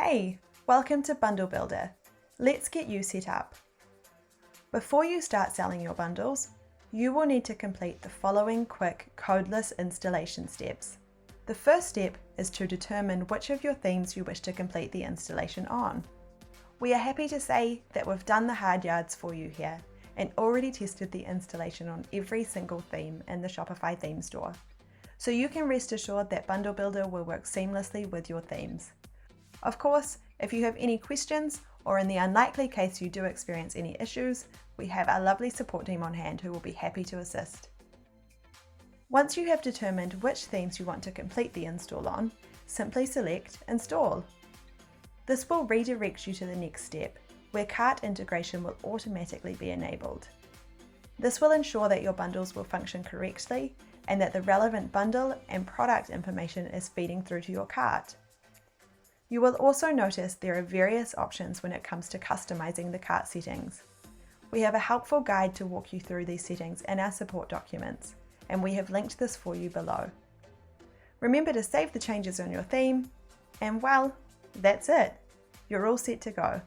Hey, welcome to Bundle Builder. Let's get you set up. Before you start selling your bundles, you will need to complete the following quick Codeless installation steps. The first step is to determine which of your themes you wish to complete the installation on. We are happy to say that we've done the hard yards for you here and already tested the installation on every single theme in the Shopify theme store. So you can rest assured that Bundle Builder will work seamlessly with your themes. Of course, if you have any questions, or in the unlikely case you do experience any issues, we have our lovely support team on hand who will be happy to assist. Once you have determined which themes you want to complete the install on, simply select Install. This will redirect you to the next step, where cart integration will automatically be enabled. This will ensure that your bundles will function correctly and that the relevant bundle and product information is feeding through to your cart. You will also notice there are various options when it comes to customizing the cart settings. We have a helpful guide to walk you through these settings in our support documents, and we have linked this for you below. Remember to save the changes on your theme, and well, that's it. You're all set to go.